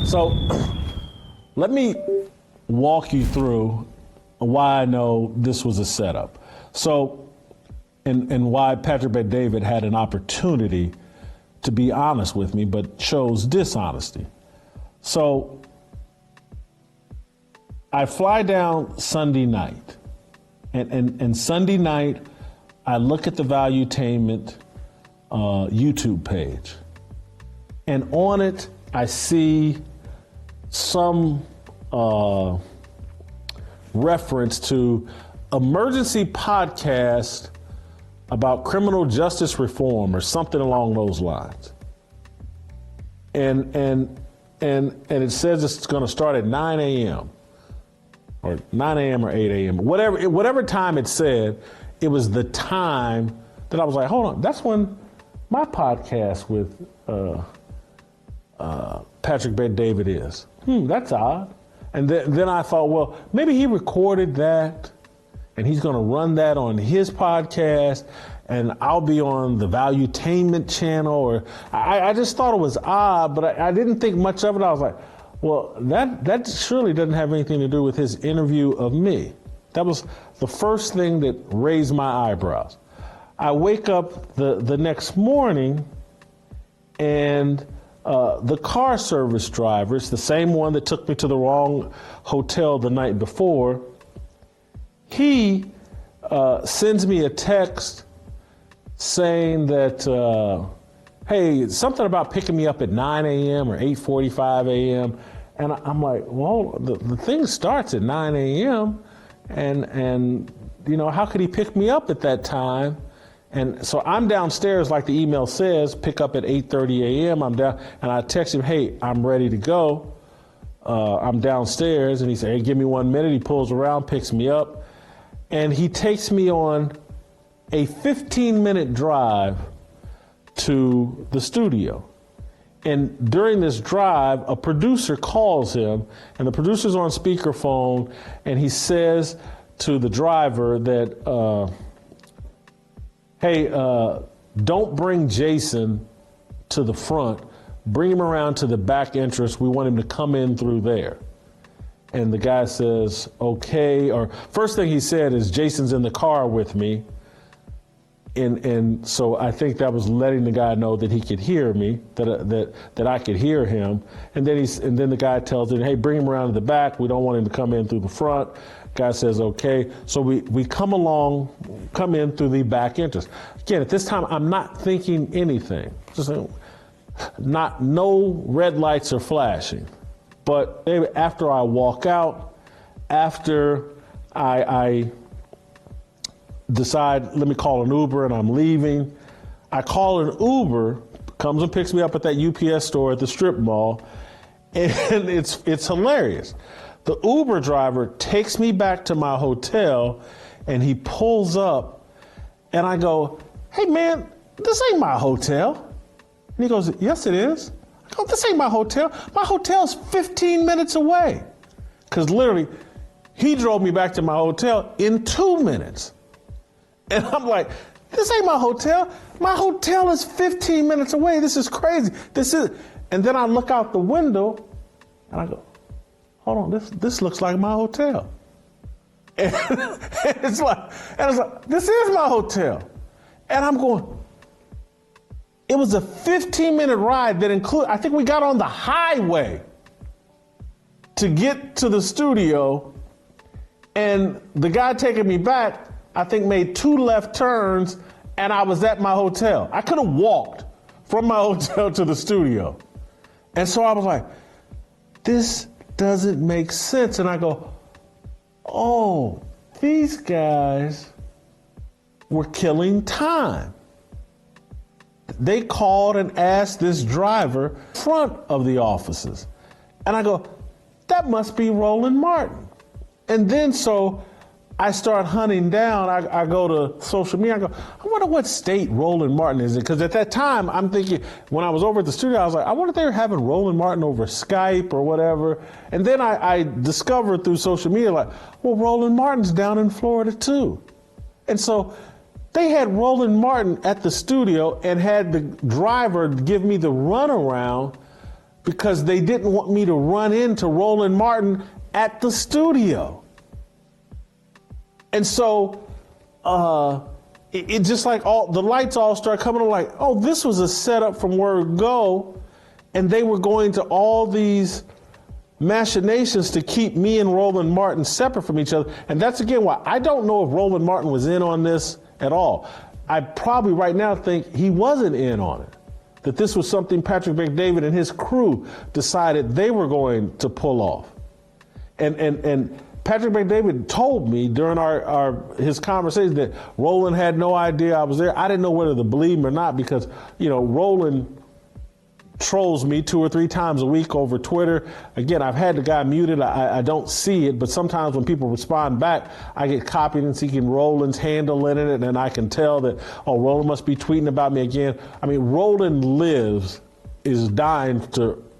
So let me walk you through why I know this was a setup. So, and why Patrick Bet-David had an opportunity to be honest with me, but chose dishonesty. So I fly down Sunday night, and Sunday night I look at the Valuetainment YouTube page, and on it I see some reference to emergency podcast about criminal justice reform or something along those lines. And it says it's going to start at 9 a.m. or 9 a.m. or 8 a.m. Whatever time it said, it was the time that I was like, hold on, that's when my podcast with Patrick Bet-David is. That's odd. And then I thought, well, maybe he recorded that and he's going to run that on his podcast, and I'll be on the Valuetainment channel. Or I just thought it was odd, but I didn't think much of it. I was like, well, that surely doesn't have anything to do with his interview of me. That was the first thing that raised my eyebrows. I wake up the next morning, and the car service driver, it's the same one that took me to the wrong hotel the night before, he sends me a text saying that, hey, something about picking me up at 9 a.m. or 8:45 a.m. And I'm like, well, the thing starts at 9 a.m. and you know, how could he pick me up at that time? And so I'm downstairs, like the email says, pick up at 8:30 a.m. I'm down, and I text him, hey, I'm ready to go. I'm downstairs, and he said, hey, give me 1 minute. He pulls around, picks me up, and he takes me on a 15-minute drive to the studio. And during this drive, a producer calls him, and the producer's on speakerphone, and he says to the driver that, hey, don't bring Jason to the front. Bring him around to the back entrance. We want him to come in through there. And the guy says, okay. Or first thing he said is, Jason's in the car with me. And so I think that was letting the guy know that he could hear me, that I could hear him. And then the guy tells him, hey, bring him around to the back. We don't want him to come in through the front. Guy says, okay. So we come in through the back entrance. Again, at this time, I'm not thinking anything. Just no red lights are flashing. But maybe after I walk out, after I decide, let me call an Uber, and I'm leaving, I call an Uber, comes and picks me up at that UPS store at the strip mall, and it's hilarious. The Uber driver takes me back to my hotel, and he pulls up, and I go, hey man, this ain't my hotel. And he goes, yes it is. I go, this ain't my hotel. My hotel's 15 minutes away. Because literally, he drove me back to my hotel in 2 minutes. And I'm like, this ain't my hotel. My hotel is 15 minutes away. This is crazy. And then I look out the window, and I go, hold on, this looks like my hotel. And it's like, this is my hotel. And I'm going, it was a 15-minute ride that included, I think we got on the highway to get to the studio, and the guy taking me back, I think made 2 left turns, and I was at my hotel. I could have walked from my hotel to the studio. And so I was like, this doesn't make sense. And I go, oh, these guys were killing time. They called and asked this driver in front of the offices. And I go, that must be Roland Martin. And then so I start hunting down, I go to social media, I go, I wonder what state Roland Martin is in. Because at that time, I'm thinking, when I was over at the studio, I was like, I wonder if they were having Roland Martin over Skype or whatever. And then I discovered through social media, like, well, Roland Martin's down in Florida too. And so they had Roland Martin at the studio and had the driver give me the runaround because they didn't want me to run into Roland Martin at the studio. And so it just like all the lights all start coming on, like, oh, this was a setup from word go, and they were going to all these machinations to keep me and Roland Martin separate from each other. And that's again why I don't know if Roland Martin was in on this at all. I probably right now think he wasn't in on it, that this was something Patrick Bet-David and his crew decided they were going to pull off. And Patrick Bet-David told me during his conversation that Roland had no idea I was there. I didn't know whether to believe him or not because, you know, Roland trolls me 2 or 3 times a week over Twitter. Again, I've had the guy muted. I don't see it, but sometimes when people respond back, I get copied and seeking Roland's handle in it, and I can tell that, oh, Roland must be tweeting about me again. I mean, Roland is dying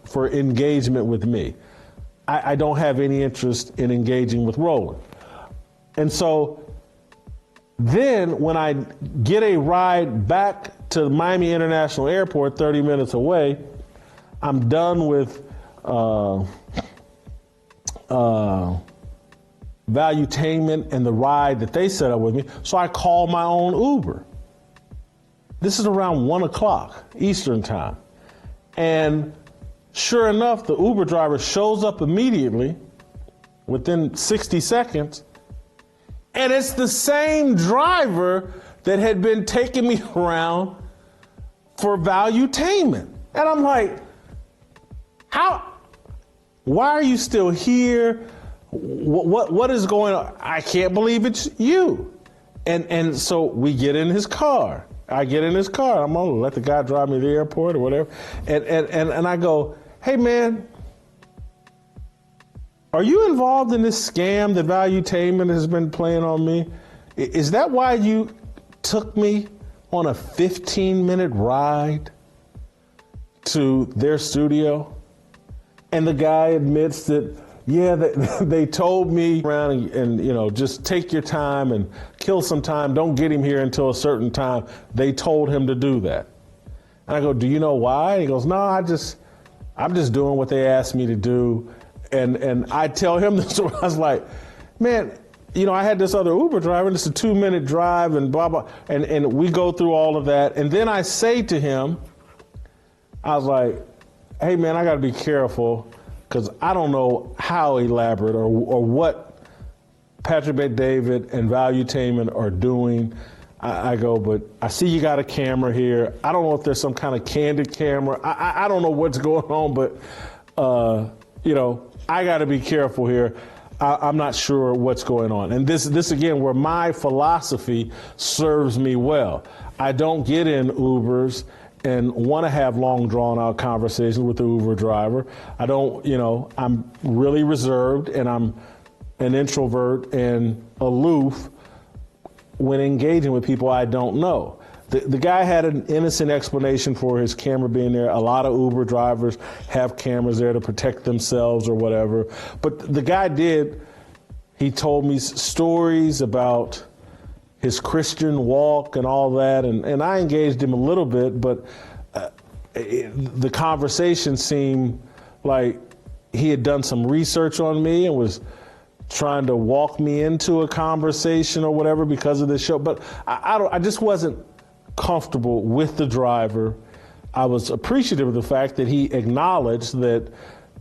for engagement with me. I don't have any interest in engaging with Roland. And so then when I get a ride back to Miami International Airport, 30 minutes away, I'm done with Valuetainment and the ride that they set up with me. So I call my own Uber. This is around 1 o'clock Eastern time. And sure enough, the Uber driver shows up immediately within 60 seconds. And it's the same driver that had been taking me around for Valuetainment. And I'm like, why are you still here? What is going on? I can't believe it's you. And so we get in his car. I get in his car. I'm gonna let the guy drive me to the airport or whatever. And I go, hey man, are you involved in this scam that Valuetainment has been playing on me? Is that why you took me on a 15-minute ride to their studio? And the guy admits that, yeah, they told me around and you know, just take your time and kill some time. Don't get him here until a certain time. They told him to do that. And I go, do you know why? And he goes, no, I'm just doing what they asked me to do. And I tell him this, I was like, man, you know, I had this other Uber driver, and it's a 2-minute drive and blah, blah. And we go through all of that. And then I say to him, I was like, hey man, I gotta be careful because I don't know how elaborate or what Patrick Bet-David and Valuetainment are doing. I go, but I see you got a camera here. I don't know if there's some kind of candid camera. I don't know what's going on, but you know, I got to be careful here. I'm not sure what's going on. And this again, where my philosophy serves me well. I don't get in Ubers and want to have long drawn out conversations with the Uber driver. I don't, you know, I'm really reserved and I'm an introvert and aloof when engaging with people I don't know. The guy had an innocent explanation for his camera being there. A lot of Uber drivers have cameras there to protect themselves or whatever. But the guy he told me stories about his Christian walk and all that. And I engaged him a little bit, but the conversation seemed like he had done some research on me and was trying to walk me into a conversation or whatever because of this show. But I just wasn't comfortable with the driver. I was appreciative of the fact that he acknowledged that,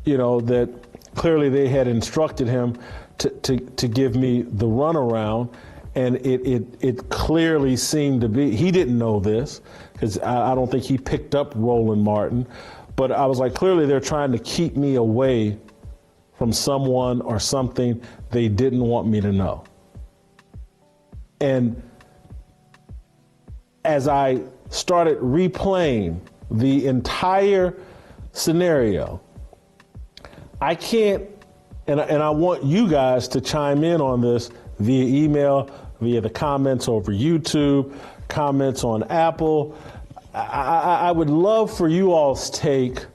you know, that clearly they had instructed him to give me the runaround, and it clearly seemed to be, he didn't know this, because I don't think he picked up Roland Martin, but I was like, clearly they're trying to keep me away from someone or something they didn't want me to know. And as I started replaying the entire scenario, I can't, and I want you guys to chime in on this via email, via the comments over YouTube, comments on Apple. I would love for you all's take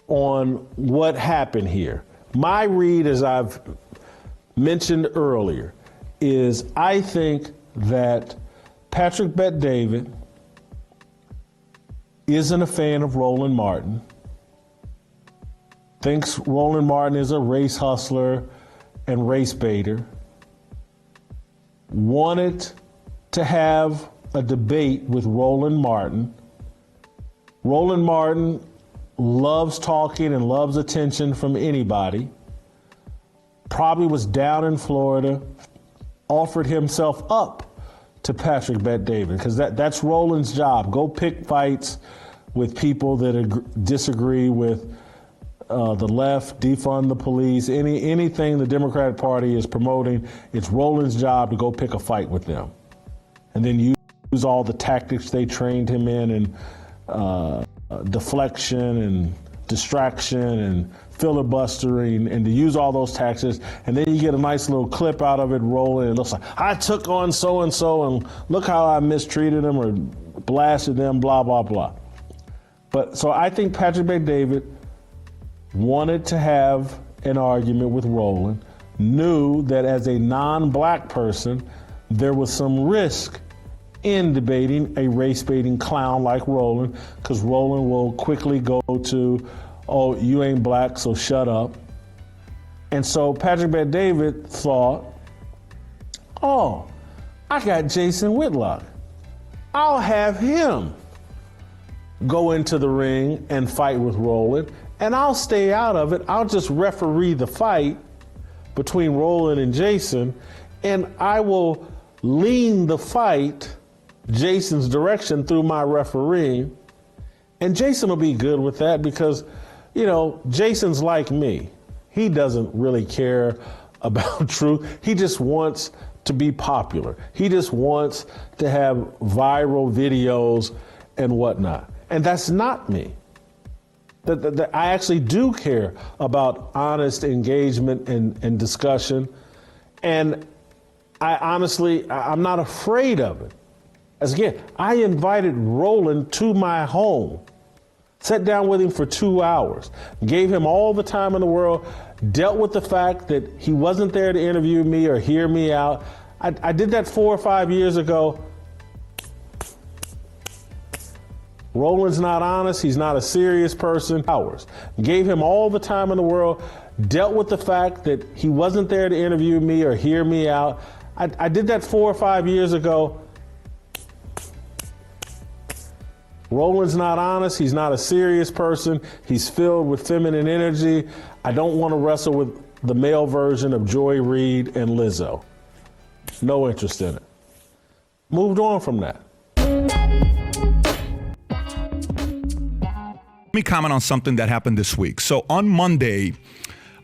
on what happened here. My read, as I've mentioned earlier, is I think that Patrick Bet-David isn't a fan of Roland Martin. thinks Roland Martin is a race hustler and race baiter, wanted to have a debate with Roland Martin. Roland Martin loves talking and loves attention from anybody. Probably was down in Florida, offered himself up to Patrick Bet-David, because that's Roland's job. Go pick fights with people that disagree with the left, defund the police, anything the Democratic Party is promoting. It's Roland's job to go pick a fight with them, and then use all the tactics they trained him in, and deflection and distraction and filibustering, and to use all those tactics, and then you get a nice little clip out of it rolling. It looks like, I took on so-and-so, and look how I mistreated them or blasted them, blah, blah, blah. But so I think Patrick Bet-David wanted to have an argument with Roland, knew that as a non-black person, there was some risk in debating a race-baiting clown like Roland, because Roland will quickly go to, oh, you ain't black, so shut up. And so Patrick Bet-David thought, oh, I got Jason Whitlock. I'll have him go into the ring and fight with Roland, and I'll stay out of it. I'll just referee the fight between Roland and Jason, and I will lean the fight Jason's direction through my refereeing. And Jason will be good with that because, you know, Jason's like me. He doesn't really care about truth. He just wants to be popular. He just wants to have viral videos and whatnot. And that's not me. I actually do care about honest engagement and discussion. And I'm not afraid of it. As again, I invited Roland to my home, sat down with him for 2 hours, gave him all the time in the world, dealt with the fact that he wasn't there to interview me or hear me out. I did that 4 or 5 years ago. Roland's not honest. He's not a serious person. Hours. Gave him all the time in the world, dealt with the fact that he wasn't there to interview me or hear me out. I did that 4 or 5 years ago. Roland's not honest. He's not a serious person. He's filled with feminine energy. I don't want to wrestle with the male version of Joy Reid and Lizzo. No interest in it. Moved on from that. Let me comment on something that happened this week. So on Monday,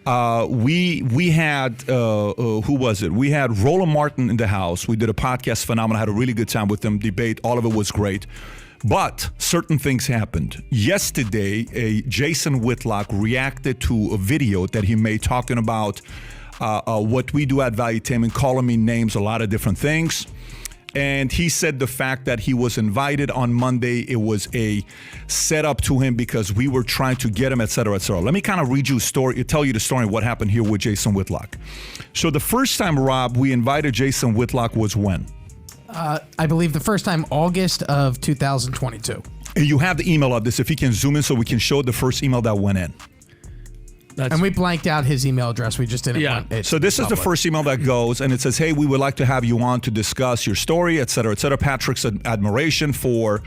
we had, who was it? We had Roland Martin in the house. We did a podcast, phenomenal, had a really good time with him, debate, all of it was great. But certain things happened. Yesterday, Jason Whitlock reacted to a video that he made talking about what we do at Valuetainment, calling me names, a lot of different things. And he said the fact that he was invited on Monday, it was a setup to him because we were trying to get him, et cetera, et cetera. Let me kind of read you a story, tell you the story of what happened here with Jason Whitlock. So the first time, Rob, we invited Jason Whitlock was when? I believe the first time, August of 2022. And you have the email of this. If you can zoom in so we can show the first email that went in. And we blanked out his email address. We just didn't want it. So this is the first email that goes, and it says, hey, we would like to have you on to discuss your story, et cetera, et cetera. Patrick's admiration for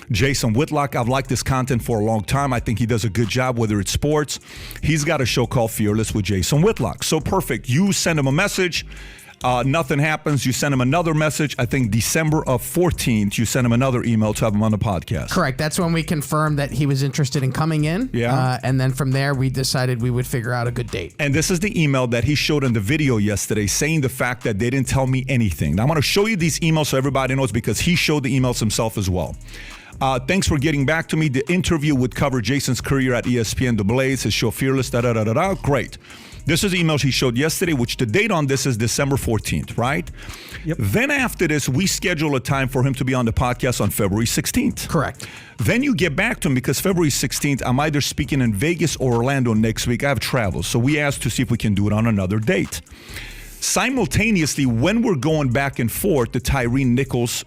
Jason Whitlock. I've liked this content for a long time. I think he does a good job, whether it's sports. He's got a show called Fearless with Jason Whitlock. So perfect. You send him a message. Nothing happens. You send him another message. I think December of 14th, you send him another email to have him on the podcast. Correct. That's when we confirmed that he was interested in coming in. Yeah. And then from there, we decided we would figure out a good date. And this is the email that he showed in the video yesterday, saying the fact that they didn't tell me anything. Now, I'm going to show you these emails so everybody knows, because he showed the emails himself as well. Thanks for getting back to me. The interview would cover Jason's career at ESPN, The Blaze, his show Fearless, da-da-da-da-da. Great. This is the emails he showed yesterday, which the date on this is December 14th, right? Yep. Then after this, we schedule a time for him to be on the podcast on February 16th. Correct. Then you get back to him because February 16th, I'm either speaking in Vegas or Orlando next week. I have travel. So we asked to see if we can do it on another date. Simultaneously, when we're going back and forth, the Tyree Nichols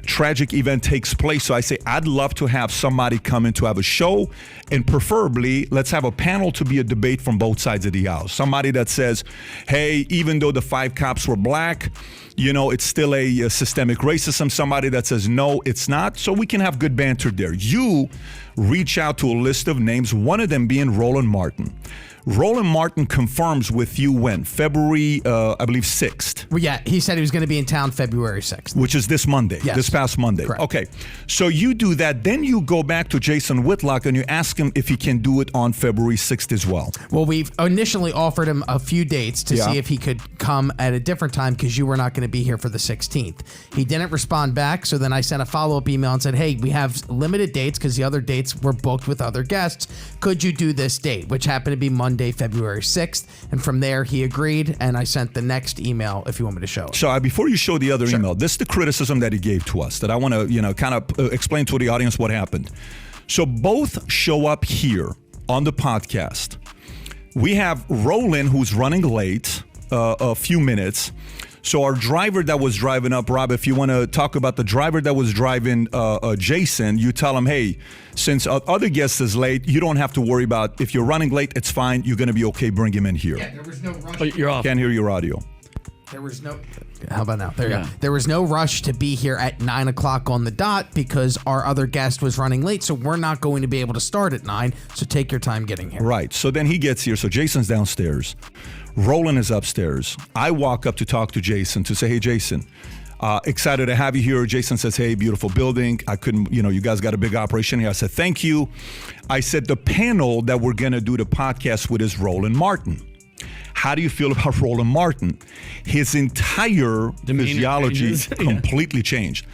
tragic event takes place. So I say, I'd love to have somebody come in to have a show, and preferably, let's have a panel to be a debate from both sides of the aisle. Somebody that says, hey, even though the 5 cops were black, it's still a systemic racism. Somebody that says, no, it's not. So we can have good banter there. You reach out to a list of names, one of them being Roland Martin. Roland Martin confirms with you when? February, I believe, 6th. Well, yeah, he said he was going to be in town February 6th. Which is this Monday, yes. This past Monday. Correct. Okay, so you do that. Then you go back to Jason Whitlock and you ask him if he can do it on February 6th as well. Well, we've initially offered him a few dates to see if he could come at a different time because you were not going to be here for the 16th. He didn't respond back, so then I sent a follow-up email and said, hey, we have limited dates because the other dates were booked with other guests. Could you do this date, which happened to be Monday, February 6th? And from there, he agreed, and I sent the next email if you want me to show it. So before you show the other email, this is the criticism that he gave to us that I want to, kind of explain to the audience what happened. So both show up here on the podcast. We have Roland, who's running late a few minutes. So our driver that was driving up, Rob, if you want to talk about the driver that was driving Jason, you tell him, hey, since other guest is late, you don't have to worry about if you're running late, it's fine. You're going to be okay. Bring him in here. Yeah, there was no rush. Oh, you're off. Can't hear your audio. There was no... How about now? There you go. There was no rush to be here at 9 o'clock on the dot because our other guest was running late, so we're not going to be able to start at 9, so take your time getting here. Right. So then he gets here. So Jason's downstairs. Roland is upstairs. I walk up to talk to Jason to say, hey, Jason, excited to have you here. Jason says, hey, beautiful building. I couldn't, you guys got a big operation here. I said, thank you. I said, the panel that we're going to do the podcast with is Roland Martin. How do you feel about Roland Martin? His entire physiology completely changed.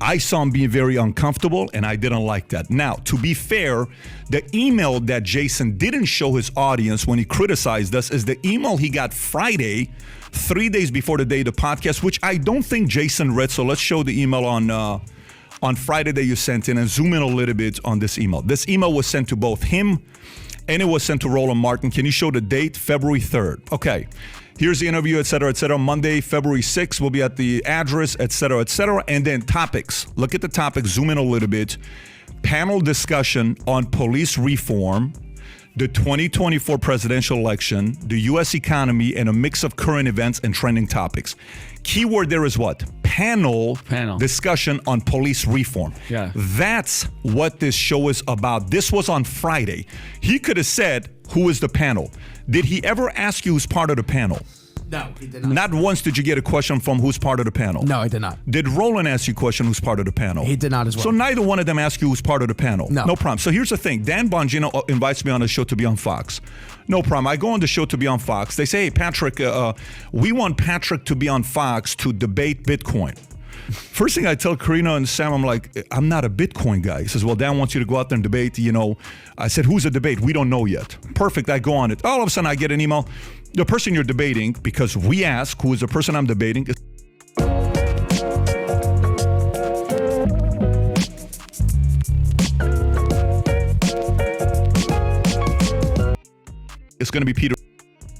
I saw him being very uncomfortable, and I didn't like that. Now, to be fair, the email that Jason didn't show his audience when he criticized us is the email he got Friday, 3 days before the day of the podcast, which I don't think Jason read. So let's show the email on Friday that you sent in and zoom in a little bit on this email. This email was sent to both him and it was sent to Roland Martin. Can you show the date? February 3rd. Okay. Here's the interview, et cetera, et cetera. Monday, February 6th, we'll be at the address, et cetera, et cetera. And then topics. Look at the topics, zoom in a little bit. Panel discussion on police reform, the 2024 presidential election, the U.S. economy, and a mix of current events and trending topics. Keyword there is what? Panel discussion on police reform. Yeah. That's what this show is about. This was on Friday. He could have said, who is the panel? Did he ever ask you who's part of the panel? No, he did not. Not once did you get a question from who's part of the panel. No, I did not. Did Roland ask you a question who's part of the panel? He did not as well. So neither one of them asked you who's part of the panel. No. No problem. So here's the thing. Dan Bongino invites me on the show to be on Fox. No problem. I go on the show to be on Fox. They say, hey, Patrick, we want Patrick to be on Fox to debate Bitcoin. First thing I tell Karina and Sam, I'm like, I'm not a Bitcoin guy. He says, well, Dan wants you to go out there and debate. I said, who's a debate? We don't know yet. Perfect. I go on it. All of a sudden, I get an email. The person you're debating, because we ask who is the person I'm debating, it's going to be Peter.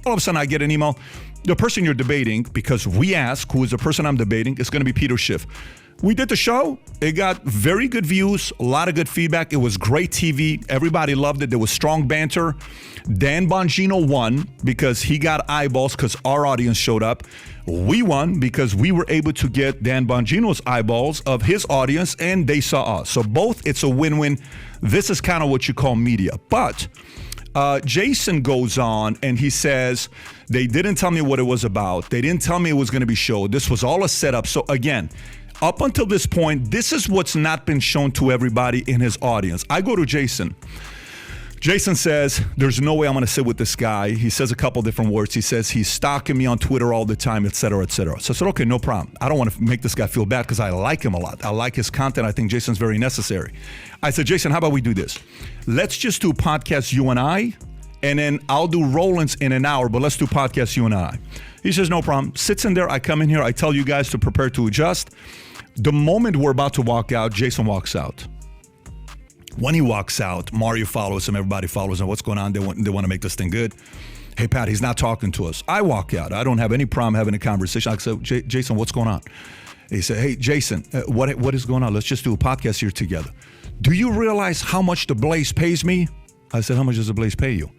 All of a sudden, I get an email. The person you're debating, because we ask who is the person I'm debating, is going to be Peter Schiff. We did the show. It got very good views, a lot of good feedback. It was great TV. Everybody loved it. There was strong banter. Dan Bongino won because he got eyeballs because our audience showed up. We won because we were able to get Dan Bongino's eyeballs of his audience and they saw us. So both, it's a win-win. This is kind of what you call media. But Jason goes on and he says, they didn't tell me what it was about. They didn't tell me it was going to be showed. This was all a setup. So again, up until this point, this is what's not been shown to everybody in his audience. I go to Jason. Jason says, there's no way I'm going to sit with this guy. He says a couple different words. He says he's stalking me on Twitter all the time, et cetera, et cetera. So I said, okay, no problem. I don't want to make this guy feel bad because I like him a lot. I like his content. I think Jason's very necessary. I said, Jason, how about we do this? Let's just do podcast you and I, and then I'll do Roland's in an hour, but let's do podcast you and I. He says, no problem. Sits in there. I come in here. I tell you guys to prepare to adjust. The moment we're about to walk out, Jason walks out. When he walks out, Mario follows him. Everybody follows him. What's going on? They want to make this thing good. Hey, Pat, he's not talking to us. I walk out. I don't have any problem having a conversation. I said, Jason, what's going on? He said, hey, Jason, what is going on? Let's just do a podcast here together. Do you realize how much the Blaze pays me? I said, how much does the Blaze pay you?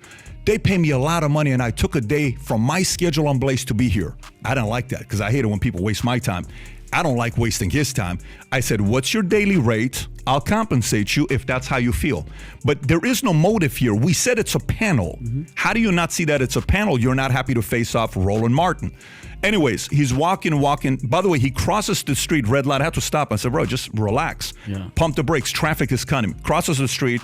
They pay me a lot of money, and I took a day from my schedule on Blaze to be here. I didn't like that because I hate it when people waste my time. I don't like wasting his time. I said, what's your daily rate? I'll compensate you if that's how you feel. But there is no motive here. We said it's a panel. Mm-hmm. How do you not see that it's a panel? You're not happy to face off Roland Martin. Anyways, he's walking. By the way, he crosses the street, red light. I have to stop. I said, bro, just relax. Yeah. Pump the brakes. Traffic is coming. Crosses the street.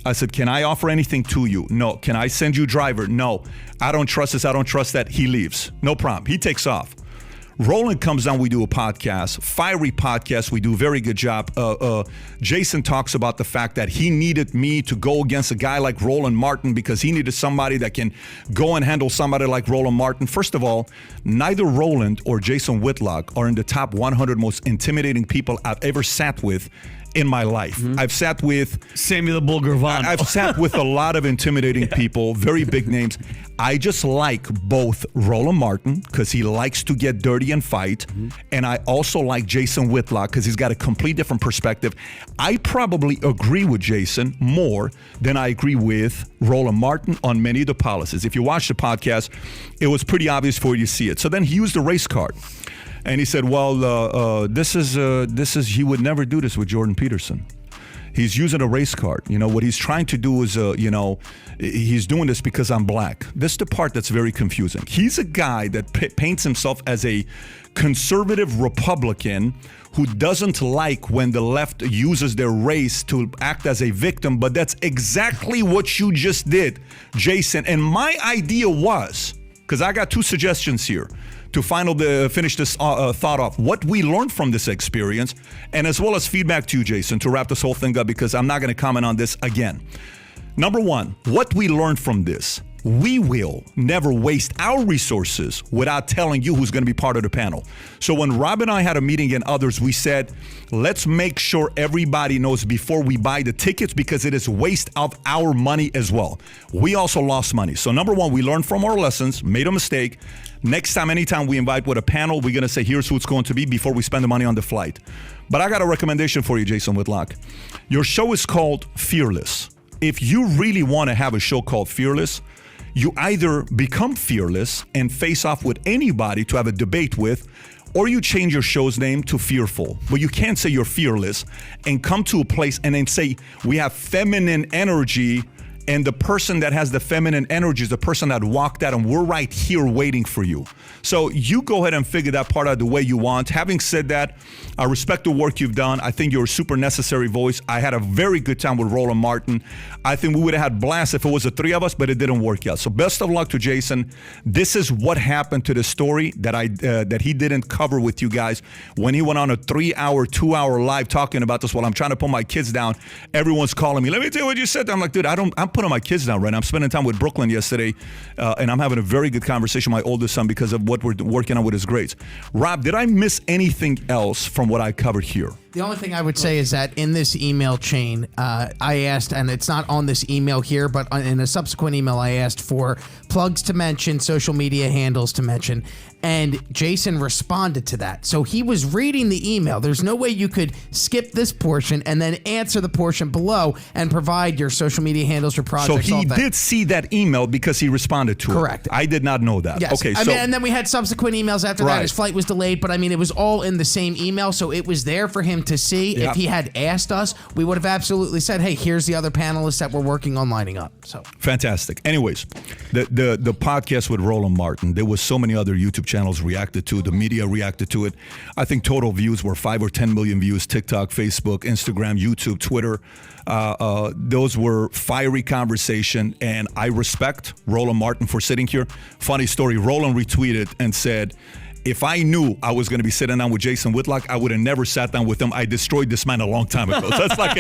I said, can I offer anything to you? No. Can I send you a driver? No. I don't trust this. I don't trust that. He leaves. No problem. He takes off. Roland comes on, we do a podcast, fiery podcast, we do a very good job. Jason talks about the fact that he needed me to go against a guy like Roland Martin because he needed somebody that can go and handle somebody like Roland Martin. First of all, neither Roland or Jason Whitlock are in the top 100 most intimidating people I've ever sat with in my life. Mm-hmm. I've sat with Samuel the Bull Gravano. I've sat with a lot of intimidating people, very big names. I just like both Roland Martin because he likes to get dirty and fight, and I also like Jason Whitlock because he's got a complete different perspective. I probably agree with Jason more than I agree with Roland Martin on many of the policies. If you watch the podcast, it was pretty obvious for you to see it. So then he used the race card. And he said, well, this is he would never do this with Jordan Peterson. He's using a race card. You know, what he's trying to do is, he's doing this because I'm black. This is the part that's very confusing. He's a guy that paints himself as a conservative Republican who doesn't like when the left uses their race to act as a victim, but that's exactly what you just did, Jason. And my idea was, because I got two suggestions here, to finish this thought off, what we learned from this experience, and as well as feedback to you, Jason, to wrap this whole thing up, because I'm not going to comment on this again. Number one, what we learned from this, we will never waste our resources without telling you who's going to be part of the panel. So when Rob and I had a meeting and others, we said, let's make sure everybody knows before we buy the tickets because it is waste of our money as well. We also lost money. So number one, we learned from our lessons, made a mistake. Next time, anytime we invite with a panel, we're going to say, here's who it's going to be before we spend the money on the flight. But I got a recommendation for you, Jason Whitlock. Your show is called Fearless. If you really want to have a show called Fearless, you either become fearless and face off with anybody to have a debate with, or you change your show's name to Fearful. But you can't say you're fearless and come to a place and then say, we have feminine energy, and the person that has the feminine energy is the person that walked out, and we're right here waiting for you. So you go ahead and figure that part out the way you want. Having said that, I respect the work you've done. I think you're a super necessary voice. I had a very good time with Roland Martin. I think we would have had blast if it was the three of us, but it didn't work out. So best of luck to Jason. This is what happened to the story that he didn't cover with you guys when he went on a 3-hour, 2-hour live talking about this while I'm trying to put my kids down. Everyone's calling me. Let me tell you what you said. I'm like, dude, I'm putting my kids down right now. I'm spending time with Brooklyn yesterday, and I'm having a very good conversation with my oldest son because of what we're working on with his grades. Rob, did I miss anything else from what I covered here? The only thing I would say is that in this email chain, I asked, and it's not on this email here, but in a subsequent email, I asked for plugs to mention, social media handles to mention, and Jason responded to that. So he was reading the email. There's no way you could skip this portion and then answer the portion below and provide your social media handles, your projects. So he did see that email because he responded to it. Correct. I did not know that. Yes. Okay. I mean, and then we had subsequent emails after Right. that. His flight was delayed, but I mean, it was all in the same email, so it was there for him to see. Yep. If he had asked us, we would have absolutely said, hey, here's the other panelists that we're working on lining up. So fantastic. Anyways, the podcast with Roland Martin, there was so many other YouTube channels reacted to, the media reacted to it. I think total views were 5 or 10 million views, TikTok, Facebook, Instagram, YouTube, Twitter. Those were fiery conversation, and I respect Roland Martin for sitting here. Funny story, Roland retweeted and said, if I knew I was going to be sitting down with Jason Whitlock, I would have never sat down with him. I destroyed this man a long time ago. So that's like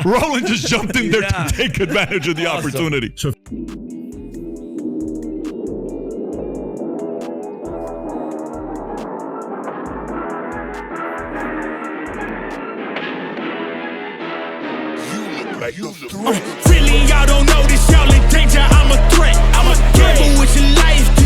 Roland just jumped in there to take advantage of the opportunity. So like the threat. Really, y'all don't know this, y'all in danger, I'm a threat. I'm a gamble with your life.